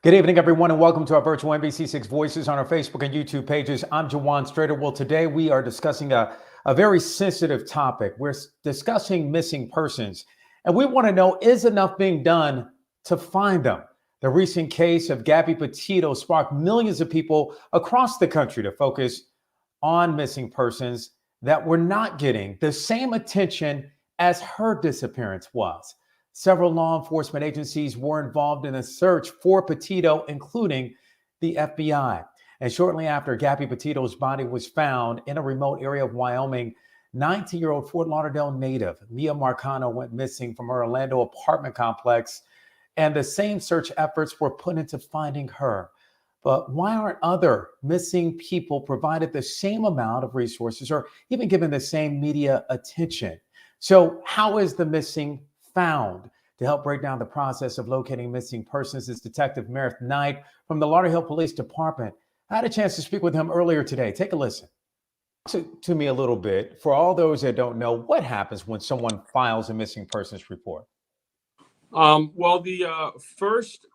Good evening, everyone, and welcome to our virtual NBC6 Voices on our Facebook and YouTube pages. I'm Jawan, Strader. Well, today we are discussing a very sensitive topic. We're discussing missing persons, and we want to know, is enough being done to find them? The recent case of Gaby Petito sparked millions of people across the country to focus on missing persons that were not getting the same attention as her disappearance was. Several law enforcement agencies were involved in a search for Petito, including the FBI. And shortly after Gaby Petito's body was found in a remote area of Wyoming, 19-year-old Fort Lauderdale native Miya Marcano went missing from her Orlando apartment complex, and the same search efforts were put into finding her. But why aren't other missing people provided the same amount of resources or even given the same media attention? So how is the missing found? To help break down the process of locating missing persons is Detective Meredith Knight from the Lauderhill Police Department. I had a chance to speak with him earlier today. Take a listen. To me a little bit, for all those that don't know, what happens when someone files a missing persons report? Well, the first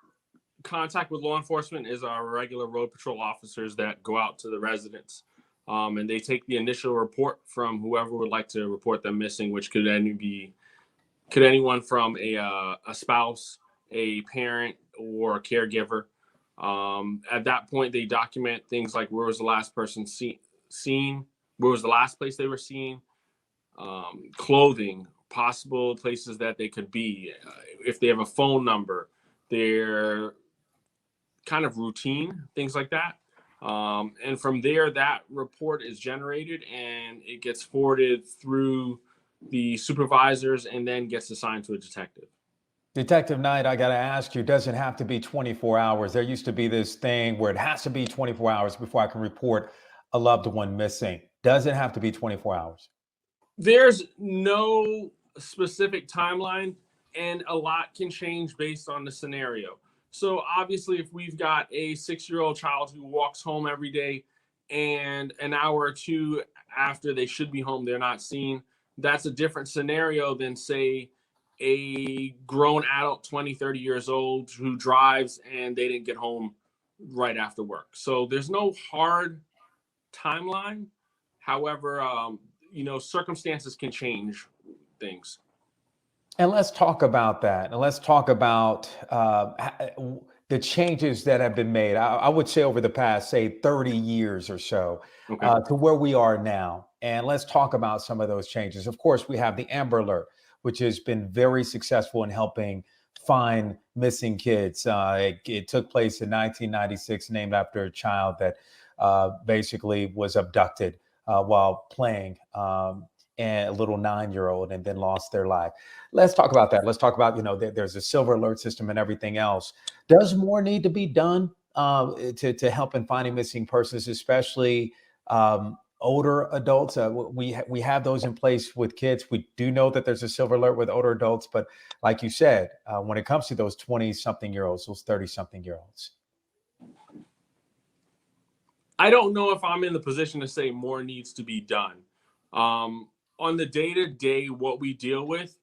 contact with law enforcement is our regular road patrol officers that go out to the residents, and they take the initial report from whoever would like to report them missing, which could anyone from a spouse, a parent, or a caregiver. At that point, they document things like where was the last person seen, where was the last place they were seen, clothing, possible places that they could be, if they have a phone number, their kind of routine, things like that. And from there, that report is generated and it gets forwarded through the supervisors and then gets assigned to a detective. Detective Knight, I got to ask you, does it have to be 24 hours? There used to be this thing where it has to be 24 hours before I can report a loved one missing. Does it have to be 24 hours? There's no specific timeline, and a lot can change based on the scenario. So obviously, if we've got a 6-year-old child who walks home every day and an hour or two after they should be home, they're not seen, that's a different scenario than, say, a grown adult, 20, 30 years old, who drives and they didn't get home right after work. So there's no hard timeline. However, circumstances can change things. And let's talk about that. And let's talk about the changes that have been made. I would say over the past, say, 30 years or so, Okay. to where we are now. And let's talk about some of those changes. Of course, we have the Amber Alert, which has been very successful in helping find missing kids. It took place in 1996, named after a child that basically was abducted while playing, and a little 9-year-old, and then lost their life. Let's talk about that. Let's talk about, there's a silver alert system and everything else. Does more need to be done to help in finding missing persons, especially older adults? We have those in place with kids. We do know that there's a silver alert with older adults, but like you said, when it comes to those 20-something-year-olds, those 30-something-year-olds. I don't know if I'm in the position to say more needs to be done. On the day-to-day, what we deal with,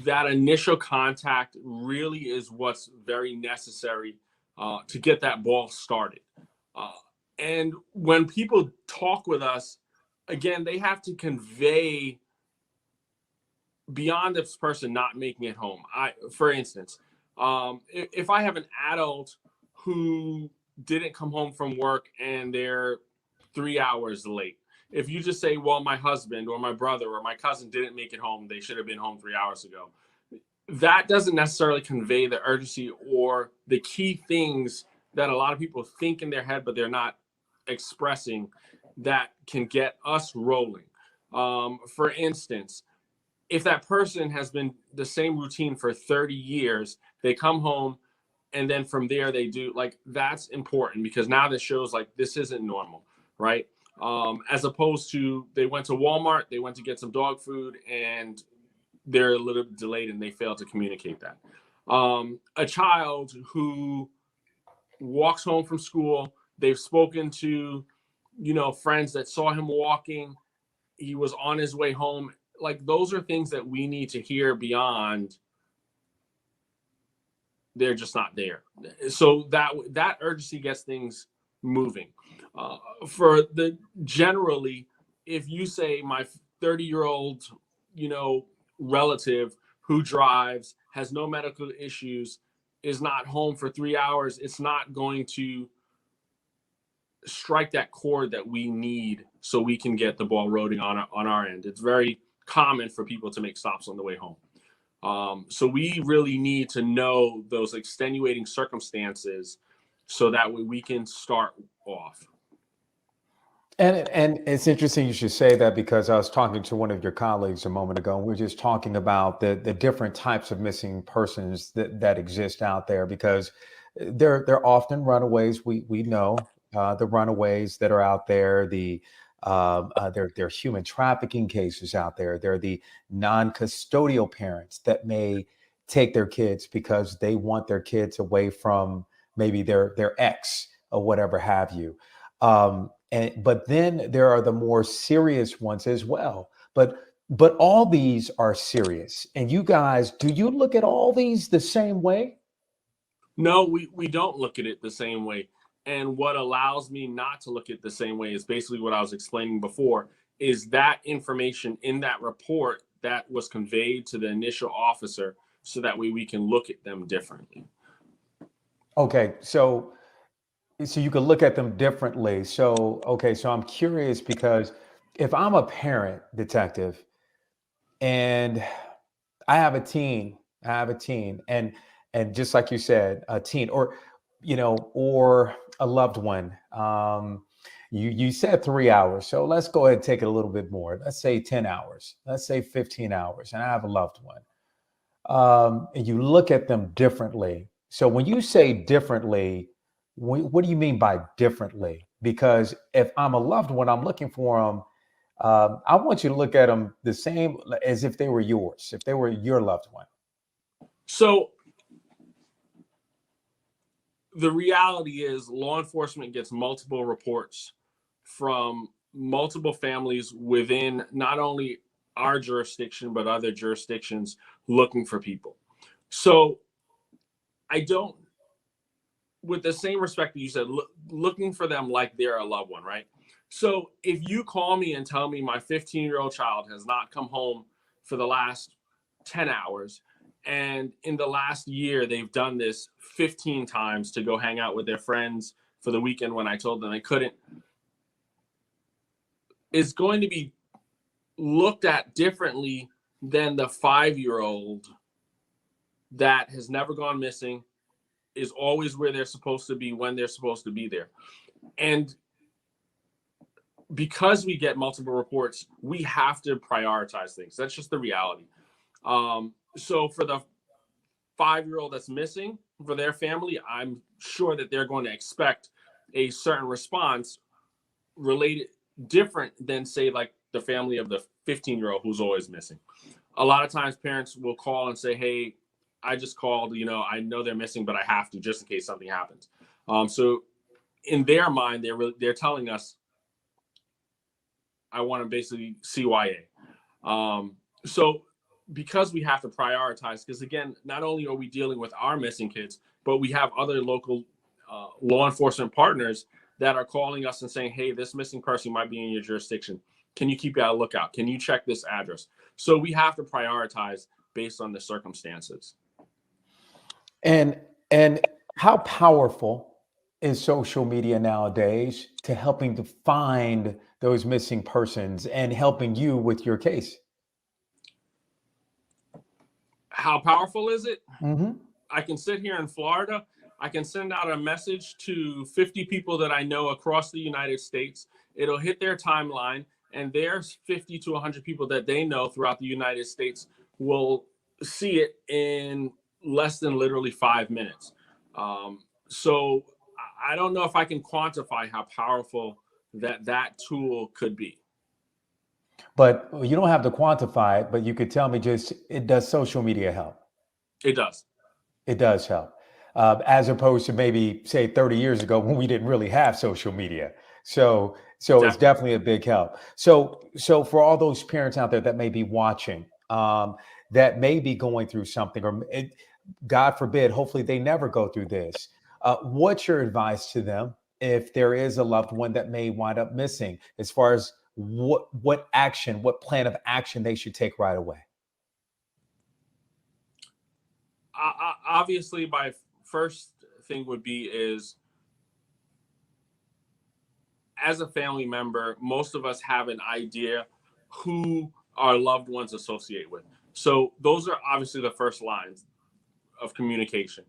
that initial contact really is what's very necessary to get that ball started. And when people talk with us, again, they have to convey beyond this person not making it home. For instance, if I have an adult who didn't come home from work and they're 3 hours late, if you just say, well, my husband or my brother or my cousin didn't make it home, they should have been home 3 hours ago, that doesn't necessarily convey the urgency or the key things that a lot of people think in their head, but they're not expressing, that can get us rolling. For instance, if that person has been the same routine for 30 years, they come home and then from there they do, that's important, because now this shows this isn't normal, right? As opposed to they went to Walmart, they went to get some dog food, and they're a little delayed and they fail to communicate that. A child who walks home from school, they've spoken to, friends that saw him walking, he was on his way home. Those are things that we need to hear beyond they're just not there. So that urgency gets things moving. Generally, if you say my 30-year-old, relative who drives, has no medical issues, is not home for 3 hours, it's not going to strike that chord that we need so we can get the ball rolling on our end. It's very common for people to make stops on the way home. So we really need to know those extenuating circumstances so that way we can start off. And it's interesting you should say that, because I was talking to one of your colleagues a moment ago, and we were just talking about the different types of missing persons that exist out there, because they're often runaways. We know the runaways that are out there. There are human trafficking cases out there. There are the non-custodial parents that may take their kids because they want their kids away from maybe their ex or whatever have you. But then there are the more serious ones as well. But all these are serious. And you guys, do you look at all these the same way? No, we don't look at it the same way. And what allows me not to look at it the same way is basically what I was explaining before, is that information in that report that was conveyed to the initial officer, so that way we can look at them differently. Okay, so you can look at them differently. So I'm curious, because if I'm a parent, detective, and I have a teen, and just like you said, a teen, or a loved one. You said 3 hours, so let's go ahead and take it a little bit more. Let's say 10 hours. Let's say 15 hours, and I have a loved one. And you look at them differently. So when you say differently, what do you mean by differently? Because if I'm a loved one, I'm looking for them. I want you to look at them the same as if they were yours, if they were your loved one. So the reality is, law enforcement gets multiple reports from multiple families within not only our jurisdiction, but other jurisdictions looking for people. So I don't, with the same respect that you said, looking for them like they're a loved one, right? So if you call me and tell me my 15-year-old child has not come home for the last 10 hours, and in the last year, they've done this 15 times to go hang out with their friends for the weekend when I told them they couldn't, it's going to be looked at differently than the 5-year-old that has never gone missing, is always where they're supposed to be when they're supposed to be there. And because we get multiple reports, we have to prioritize things. That's just the reality. So for the 5-year-old that's missing, for their family, I'm sure that they're going to expect a certain response related different than, say, like the family of the 15-year-old who's always missing. A lot of times parents will call and say, hey, I just called, I know they're missing, but I have to, just in case something happens. So in their mind, they're telling us, I want to basically CYA. So because we have to prioritize, because again, not only are we dealing with our missing kids, but we have other local law enforcement partners that are calling us and saying, hey, this missing person might be in your jurisdiction. Can you keep a lookout? Can you check this address? So we have to prioritize based on the circumstances. And how powerful is social media nowadays to helping to find those missing persons and helping you with your case? How powerful is it? Mm-hmm. I can sit here in Florida. I can send out a message to 50 people that I know across the United States. It'll hit their timeline, and there's 50 to 100 people that they know throughout the United States will see it in less than literally 5 minutes. So I don't know if I can quantify how powerful that tool could be. But you don't have to quantify it, but you could tell me does social media help? It does. It does help. As opposed to maybe, say, 30 years ago when we didn't really have social media. So it's definitely a big help. So for all those parents out there that may be watching, that may be going through something, or God forbid, hopefully they never go through this. What's your advice to them if there is a loved one that may wind up missing, as far as what action, what plan of action they should take right away? Obviously, my first thing would be is, as a family member, most of us have an idea who our loved ones associate with. So those are obviously the first lines of communication.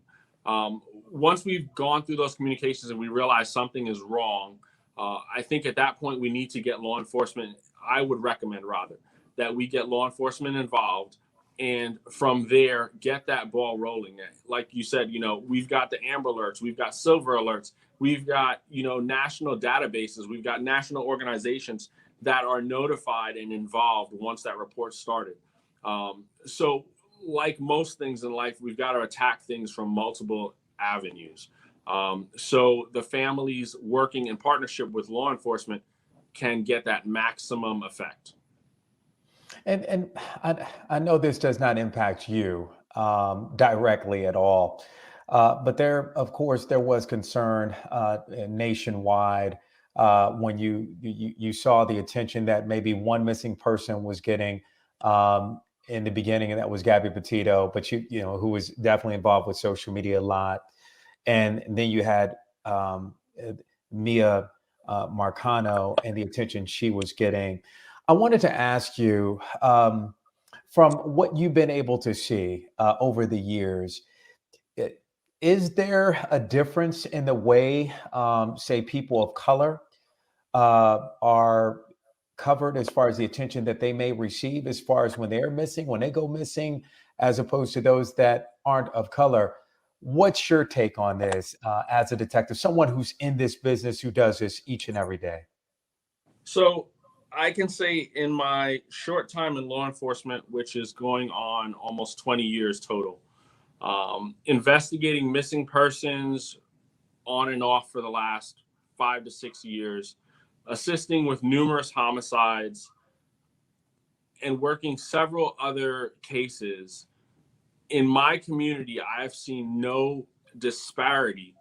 Once we've gone through those communications and we realize something is wrong, I think at that point we need to get law enforcement. I would recommend rather that we get law enforcement involved, and from there get that ball rolling. Like you said, we've got the Amber Alerts, we've got Silver Alerts, we've got national databases, we've got national organizations that are notified and involved once that report started. So like most things in life, we've got to attack things from multiple avenues. So the families working in partnership with law enforcement can get that maximum effect. And I know this does not impact you directly at all, but there, of course, there was concern nationwide when you saw the attention that maybe one missing person was getting in the beginning, and that was Gaby Petito, but who was definitely involved with social media a lot, and then you had Miya Marcano and the attention she was getting. I wanted to ask you, from what you've been able to see over the years, i- is there a difference in the way, say, people of color are covered as far as the attention that they may receive, as far as when they're missing, when they go missing, as opposed to those that aren't of color? What's your take on this as a detective, someone who's in this business, who does this each and every day? So I can say in my short time in law enforcement, which is going on almost 20 years total, investigating missing persons on and off for the last 5 to 6 years, assisting with numerous homicides, and working several other cases. In my community, I have seen no disparity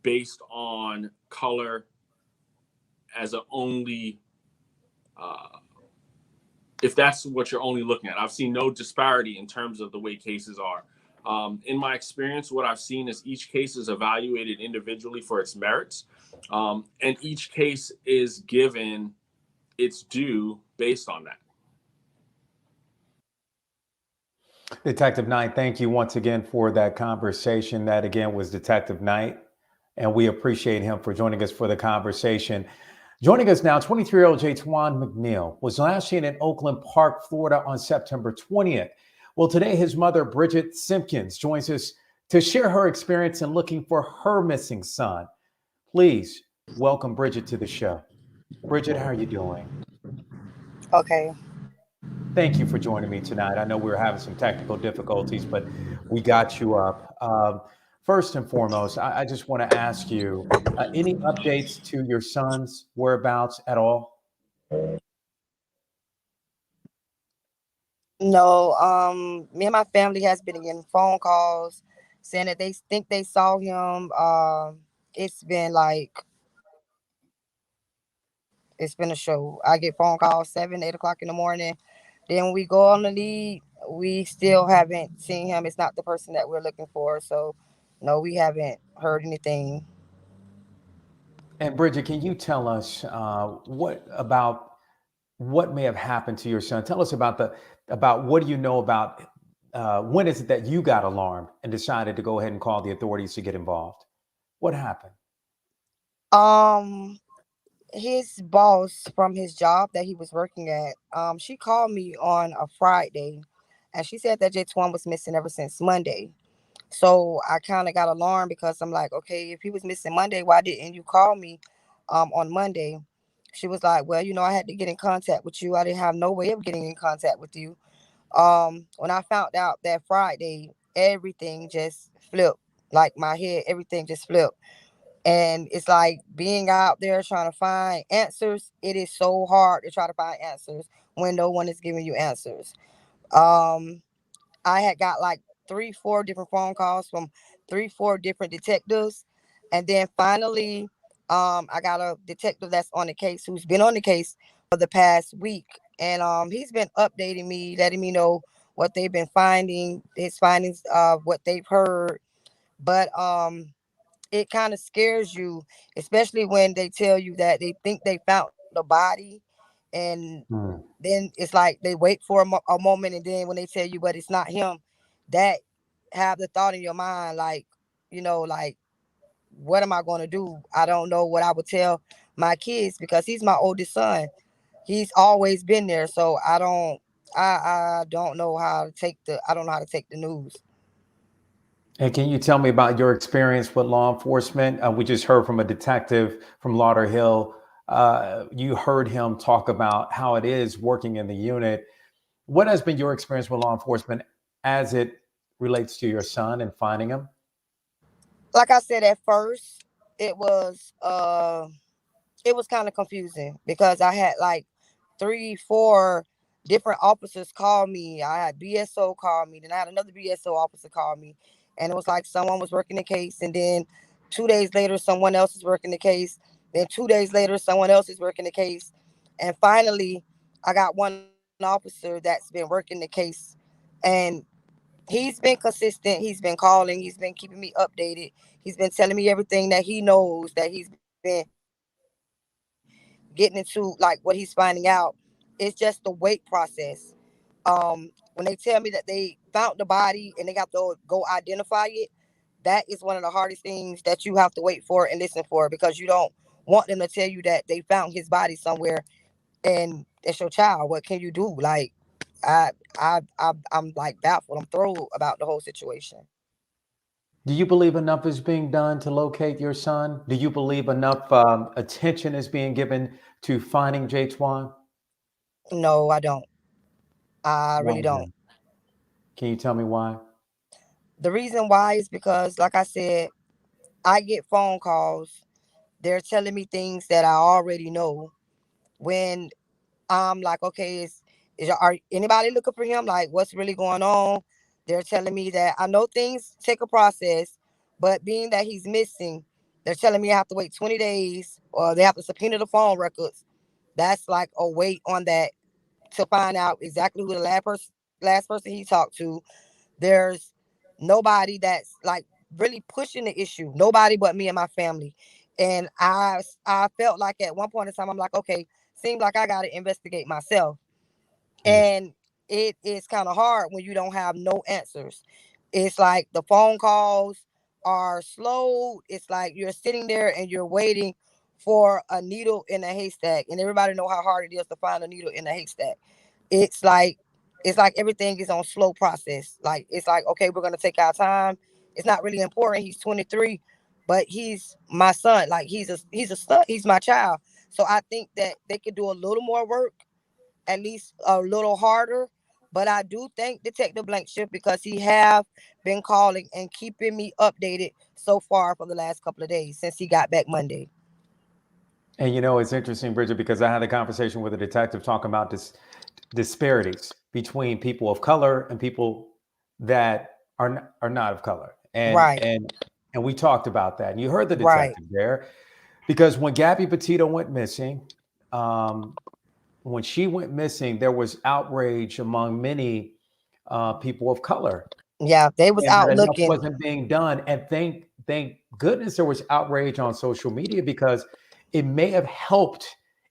based on color as a only, if that's what you're only looking at. I've seen no disparity in terms of the way cases are. In my experience, what I've seen is each case is evaluated individually for its merits, and each case is given its due based on that. Detective Knight, thank you once again for that conversation. That again was Detective Knight, and we appreciate him for joining us for the conversation. Joining us now, 23-year-old Jaytwan McNeal was last seen in Oakland Park, Florida on September 20th. Well, today his mother, Bridgette Simpkins, joins us to share her experience in looking for her missing son. Please welcome Bridgette to the show. Bridgette, how are you doing? Okay. Thank you for joining me tonight. I know we were having some technical difficulties, but we got you up. First and foremost, I just want to ask you, any updates to your son's whereabouts at all? No, me and my family has been getting phone calls saying that they think they saw him. It's been like it's been a show. I get phone calls 7, 8 o'clock in the morning. Then when we go on the lead, we still haven't seen him. It's not the person that we're looking for. So no, we haven't heard anything. And Bridgette, can you tell us what may have happened to your son? Tell us about what do you know about when is it that you got alarmed and decided to go ahead and call the authorities to get involved? What happened? Um his boss from his job that he was working at, she called me on a Friday and she said that J1 was missing ever since Monday. So I kind of got alarmed because I'm like, okay, if he was missing Monday, why didn't you call me on Monday? She was like, well, I had to get in contact with you. I didn't have no way of getting in contact with you. When I found out that Friday, everything just flipped. Like my head, everything just flipped. And it's like being out there trying to find answers. It is so hard to try to find answers when no one is giving you answers. Um, I had got like 3-4 different phone calls from 3-4 different detectives. And then finally, I got a detective that's on the case who's been on the case for the past week. And he's been updating me, letting me know what they've been finding, his findings of what they've heard. But it kind of scares you, especially when they tell you that they think they found the body, and Hmm. then it's like they wait for a moment, and then when they tell you, but it's not him, that have the thought in your mind, like, like, what am I going to do? I don't know what I would tell my kids because he's my oldest son. He's always been there, so I don't know how to take the news. And can you tell me about your experience with law enforcement? We just heard from a detective from Lauderhill. You heard him talk about how it is working in the unit. What has been your experience with law enforcement as it relates to your son and finding him? Like I said, at first it was kind of confusing because I had like 3-4 different officers call me. I had BSO call me, then I had another BSO officer call me, and it was like someone was working the case, and then 2 days later someone else is working the case, then 2 days later someone else is working the case, and finally I got one officer that's been working the case, and he's been consistent. He's been calling. He's been keeping me updated. He's been telling me everything that he knows, that he's been getting into, like what he's finding out. It's just the wait process. When they tell me that they found the body and they got to go identify it, that is one of the hardest things that you have to wait for and listen for, because you don't want them to tell you that they found his body somewhere and it's your child. What can you do? Like, I, I'm like baffled. I'm thrilled about the whole situation. Do you believe enough is being done to locate your son? Do you believe enough attention is being given to finding Jaytwan? No, I don't. I Why really don't. then? Can you tell me why? The reason why is because, like I said, I get phone calls. They're telling me things that I already know. When I'm like, okay, are anybody looking for him? Like, what's really going on? They're telling me that I know things take a process, but being that he's missing, they're telling me I have to wait 20 days or they have to subpoena the phone records. That's like a wait on that to find out exactly who the last person he talked to. There's nobody that's like really pushing the issue. Nobody but me and my family. And I felt like at one point in time I'm like, okay, seems like I gotta investigate myself. Hmm. And it is kind of hard when you don't have no answers. It's like the phone calls are slow. It's like you're sitting there and you're waiting for a needle in a haystack. And everybody know how hard it is to find a needle in a haystack. It's like everything is on slow process. Like, it's like, okay, we're gonna take our time. It's not really important. He's 23, but he's my son. Like, he's a son. He's my child. So I think that they could do a little more work, at least a little harder. But I do thank Detective Blank Shift because he have been calling and keeping me updated so far for the last couple of days since he got back Monday. And it's interesting, Bridget, because I had a conversation with a detective talking about this disparities between people of color and people that are not of color. And Right, and and we talked about that. And you heard the right. detective there, because when Gabby Petito went missing, um, when she went missing, there was outrage among many people of color, Yeah, they was and that out enough looking. wasn't being done. And thank goodness there was outrage on social media, because it may have helped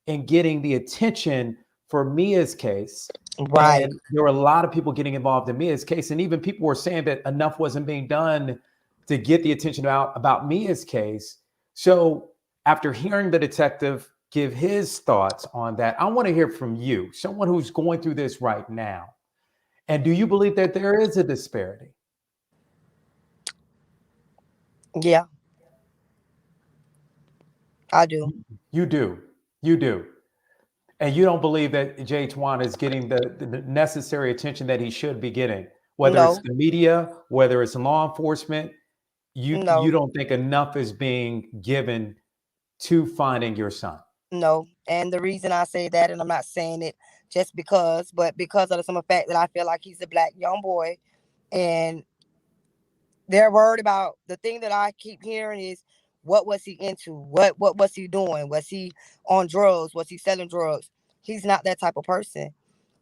in getting the attention for Mia's case. Right. And there were a lot of people getting involved in Mia's case, and even people were saying that enough wasn't being done to get the attention out about Mia's case. So after hearing the detective give his thoughts on that, I want to hear from you, someone who's going through this right now. And do you believe that there is a disparity? Yeah, I do. You do. You do. And you don't believe that Jaytwan is getting the necessary attention that he should be getting, whether it's No, the media, whether it's law enforcement. You no, don't think enough is being given to finding your son. no. And the reason I say that, and I'm not saying it just because, but because of the simple fact that I feel like he's a black young boy, and They're worried about the thing that I keep hearing is what was he into? What was he doing? Was he on drugs? Was he selling drugs? He's not that type of person.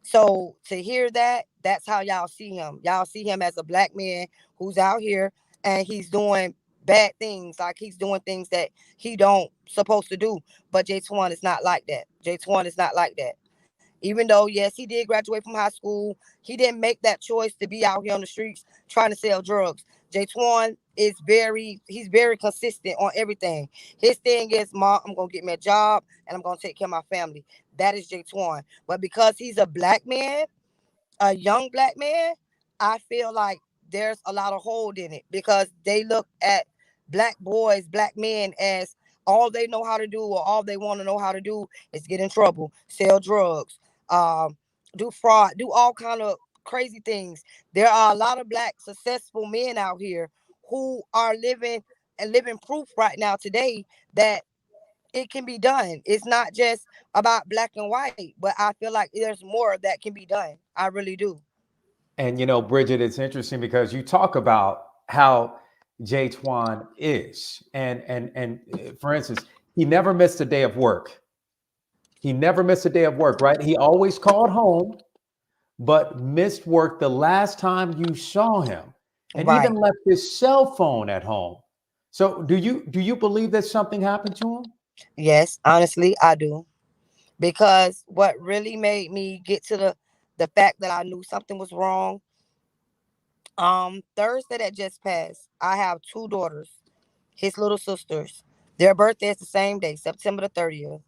So to hear that, that's how y'all see him. Y'all see him as a black man who's out here and he's doing bad things. Like he's doing things that he don't supposed to do. But Jaytwan is not like that. Jaytwan is not like that. Even though, yes, he did graduate from high school, he didn't make that choice to be out here on the streets trying to sell drugs. Jaytwan he's very consistent on everything. His thing is, Mom, I'm gonna get me a job and I'm gonna take care of my family. That is Jaytwan. But because he's a black man, a young black man, I feel like there's a lot of hold in it because they look at black boys, black men as all they know how to do or all they want to know how to do is get in trouble, sell drugs, um, do fraud, do all kind of crazy things. There are a lot of black successful men out here who are living proof right now today that it can be done. It's not just about black and white, but I feel like there's more that can be done. I really do. And Bridgette, it's interesting because you talk about how Jaytwan is, and for instance, he never missed a day of work. He never missed a day of work, right? He always called home, but missed work the last time you saw him, and even Right. left his cell phone at home. So, do you believe that something happened to him? Yes, honestly, I do. Because what really made me get to the fact that I knew something was wrong, Thursday that just passed, I have two daughters, his little sisters. Their birthday is the same day, September the 30th.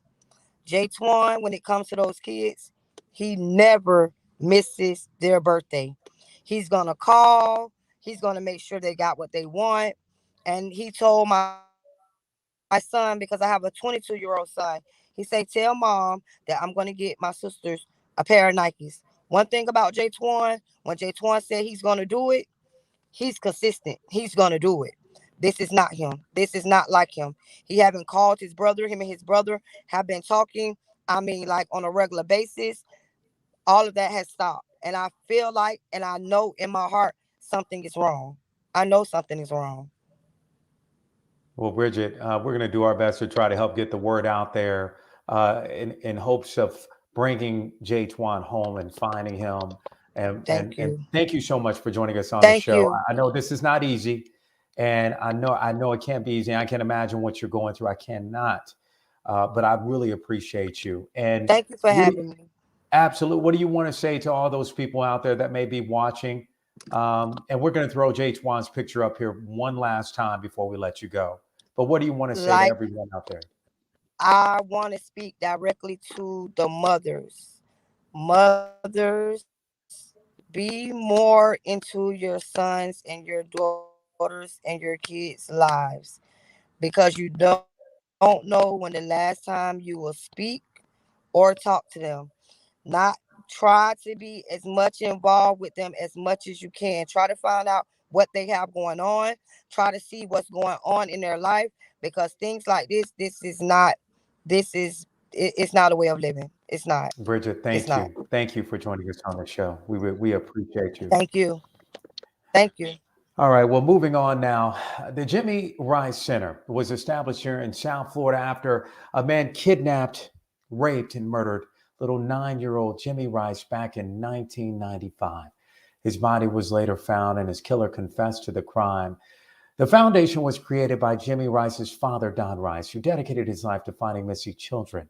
Jaytwan, when it comes to those kids, he never misses their birthday. He's gonna call. He's gonna make sure they got what they want. And he told my son, because I have a 22-year-old son, he said, "Tell mom that I'm gonna get my sisters a pair of Nikes." One thing about Jaytwan, when Jaytwan said he's gonna do it, he's consistent. He's gonna do it. This is not him. This is not like him. He haven't called his brother. Him and his brother have been talking. I mean, like on a regular basis. All of that has stopped. And I feel like, and I know in my heart, something is wrong. I know something is wrong. Well, Bridgette, we're going to do our best to try to help get the word out there in hopes of bringing Jaytwan home and finding him. Thank And you. thank you so much for joining us on the Thank show. you. I know this is not easy, and I know it can't be easy. I can't imagine what you're going through. I cannot, but I really appreciate you. And Thank you for what do having me. absolutely, what do you want to say to all those people out there that may be watching? And we're going to throw Jaytwan's picture up here one last time before we let you go. But what do you want to say to Like, everyone out there? I want to speak directly to the mothers. Mothers, be more into your sons and your daughters and your kids' lives because you don't know when the last time you will speak or talk to them. Not try to be as much involved with them as much as you can. Try to find out what they have going on. Try to see what's going on in their life because things like it's not a way of living. It's not. Bridgette, It's thank not. you. Thank you for joining us on the show. We appreciate you. Thank you. Thank you. All right, well, moving on now. The Jimmy Ryce Center was established here in South Florida after a man kidnapped, raped, and murdered little 9-year-old Jimmy Ryce back in 1995. His body was later found, and his killer confessed to the crime. The foundation was created by Jimmy Rice's father, Don Rice, who dedicated his life to finding missing children.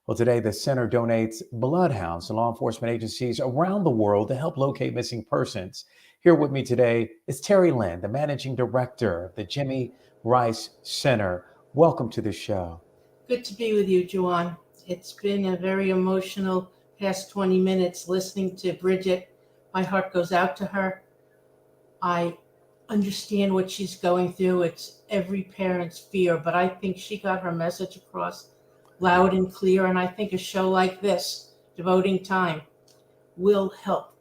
Well, today the center donates bloodhounds to law enforcement agencies around the world to help locate missing persons. Here with me today is Terri Lynn, the managing director of the Jimmy Ryce Center. Welcome to the show. Good to be with you, Jawan. It's been a very emotional past 20 minutes listening to Bridgette. My heart goes out to her. I understand what she's going through. It's every parent's fear, but I think she got her message across loud and clear. And I think a show like this, devoting time, will help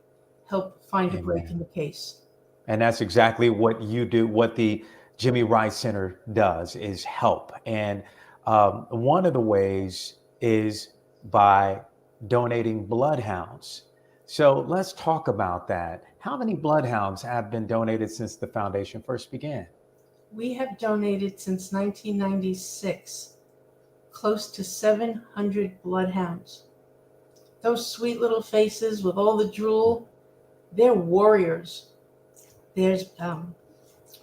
find a break in the case. And that's exactly what you do, what the Jimmy Ryce Center does is help. And one of the ways is by donating bloodhounds. So let's talk about that. How many bloodhounds have been donated since the foundation first began? We have donated since 1996 close to 700 bloodhounds. Those sweet little faces with all the drool, they're warriors. There's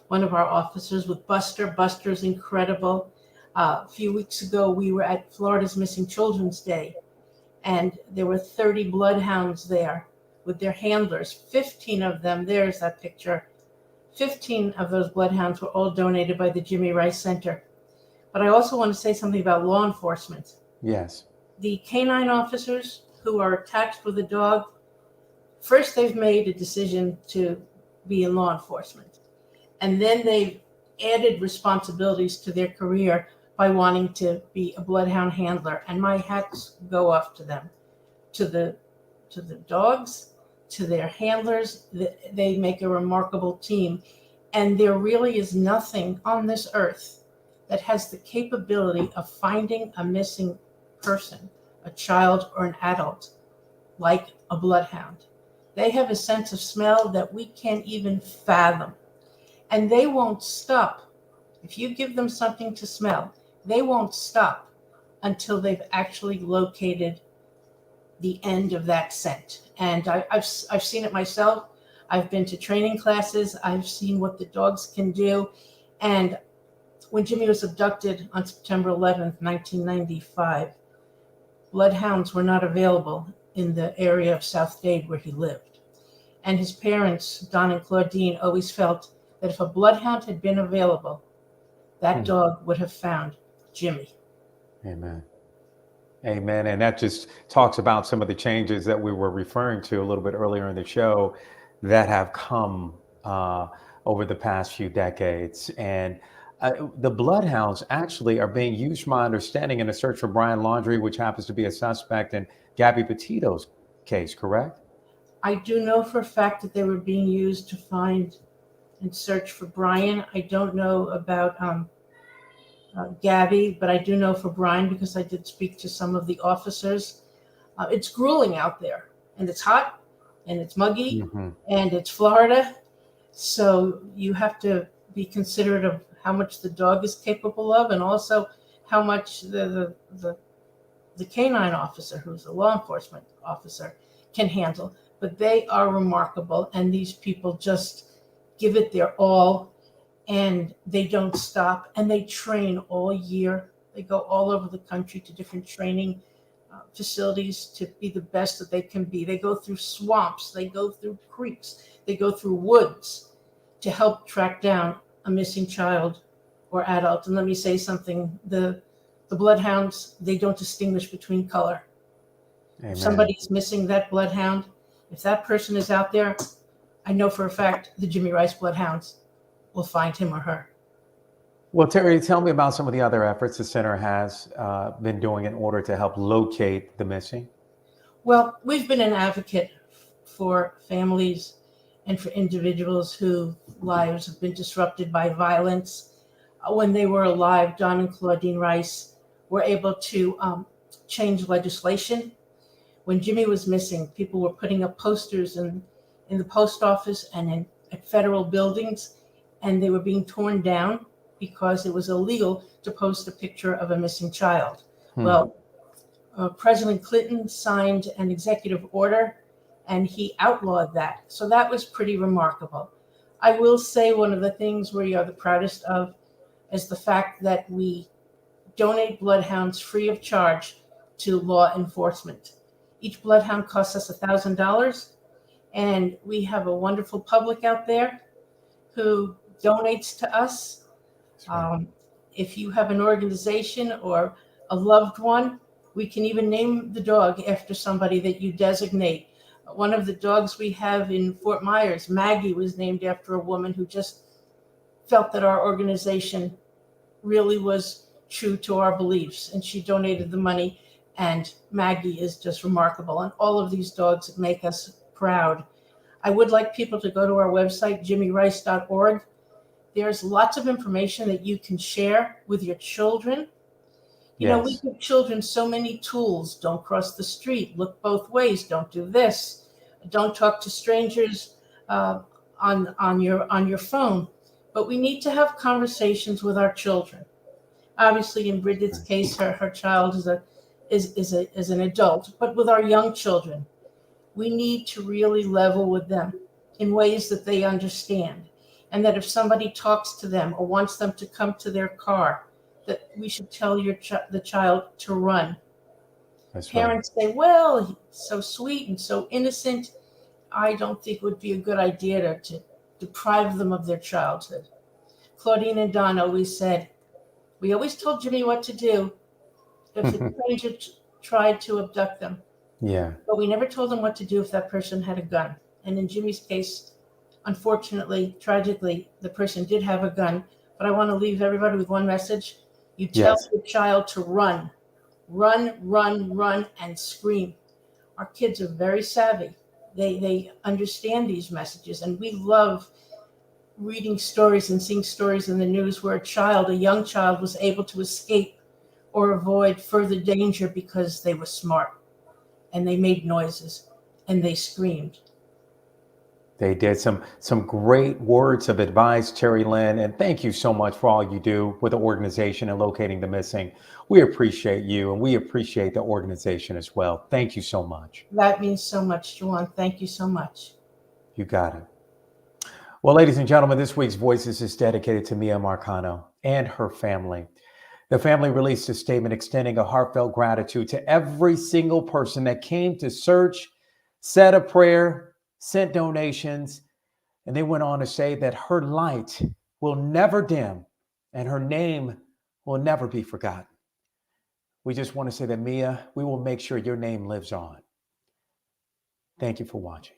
one of our officers with Buster. Buster's incredible. A few weeks ago, we were at Florida's Missing Children's Day, and there were 30 bloodhounds there with their handlers. 15 of them, there's that picture. 15 of those bloodhounds were all donated by the Jimmy Ryce Center. But I also want to say something about law enforcement. Yes. The canine officers who are attached with a dog, first they've made a decision to be in law enforcement. And then they've added responsibilities to their career by wanting to be a bloodhound handler. And my hats go off to them, to the dogs, to their handlers. They make a remarkable team. And there really is nothing on this earth that has the capability of finding a missing person, a child or an adult, like a bloodhound. They have a sense of smell that we can't even fathom. And they won't stop. If you give them something to smell, they won't stop until they've actually located the end of that scent. And I've seen it myself. I've been to training classes. I've seen what the dogs can do. And when Jimmy was abducted on September 11th, 1995, bloodhounds were not available in the area of South Dade where he lived. And his parents, Don and Claudine, always felt that if a bloodhound had been available, that dog would have found Jimmy. Amen. Amen. And that just talks about some of the changes that we were referring to a little bit earlier in the show that have come over the past few decades. And the bloodhounds actually are being used, from my understanding, in a search for Brian Laundrie, which happens to be a suspect in Gaby Petito's case, correct? I do know for a fact that they were being used to find and search for Brian. I don't know about Gaby, but I do know for Brian because I did speak to some of the officers. It's grueling out there, and it's hot, and it's muggy, and it's Florida. So you have to be considerate of how much the dog is capable of, and also how much the canine officer, who's a law enforcement officer, can handle. But they are remarkable, and these people just give it their all, and they don't stop, and they train all year. They go all over the country to different training facilities to be the best that they can be. They go through swamps, they go through creeks, they go through woods to help track down a missing child or adult. And let me say something, the bloodhounds, they don't distinguish between color. Amen. If somebody's missing that bloodhound, if that person is out there, I know for a fact the Jimmy Ryce bloodhounds will find him or her. Well, Terri, tell me about some of the other efforts the center has been doing in order to help locate the missing. Well, we've been an advocate for families and for individuals whose lives have been disrupted by violence. When they were alive, Don and Claudine Ryce were able to change legislation. When Jimmy was missing, people were putting up posters in the post office and at federal buildings, and they were being torn down because it was illegal to post a picture of a missing child. Well, President Clinton signed an executive order, and he outlawed that. So that was pretty remarkable. I will say one of the things we are the proudest of is the fact that we donate bloodhounds free of charge to law enforcement. Each bloodhound costs us $1,000, and we have a wonderful public out there who donates to us. If you have an organization or a loved one, we can even name the dog after somebody that you designate. One of the dogs we have in Fort Myers, Maggie, was named after a woman who just felt that our organization really was true to our beliefs, and she donated the money, and Maggie is just remarkable. And all of these dogs make us proud. I would like people to go to our website, jimmyryce.org. There's lots of information that you can share with your children. You know, we give children so many tools. Don't cross the street. Look both ways. Don't do this. Don't talk to strangers on your phone. But we need to have conversations with our children. Obviously, in Bridgette's case, her child is an adult. But with our young children, we need to really level with them in ways that they understand. And that if somebody talks to them or wants them to come to their car, that we should tell the child to run. That's Parents say, well, he's so sweet and so innocent. I don't think it would be a good idea to deprive them of their childhood. Claudine and Don always said, we always told Jimmy what to do if the stranger tried to abduct them. Yeah. But we never told them what to do if that person had a gun. And in Jimmy's case, unfortunately, tragically, the person did have a gun. But I want to leave everybody with one message. You tell your child to run, and scream. Our kids are very savvy. They understand these messages. And we love reading stories and seeing stories in the news where a young child was able to escape or avoid further danger because they were smart and they made noises and they screamed. They did some great words of advice, Terri Lynn, and thank you so much for all you do with the organization and locating the missing. We appreciate you, and we appreciate the organization as well. Thank you so much. That means so much, Jawan. Thank you so much. You got it. Well, ladies and gentlemen, this week's Voices is dedicated to Miya Marcano and her family. The family released a statement extending a heartfelt gratitude to every single person that came to search, said a prayer, sent donations, and they went on to say that her light will never dim and her name will never be forgotten. We just want to say that, Miya, we will make sure your name lives on. Thank you for watching.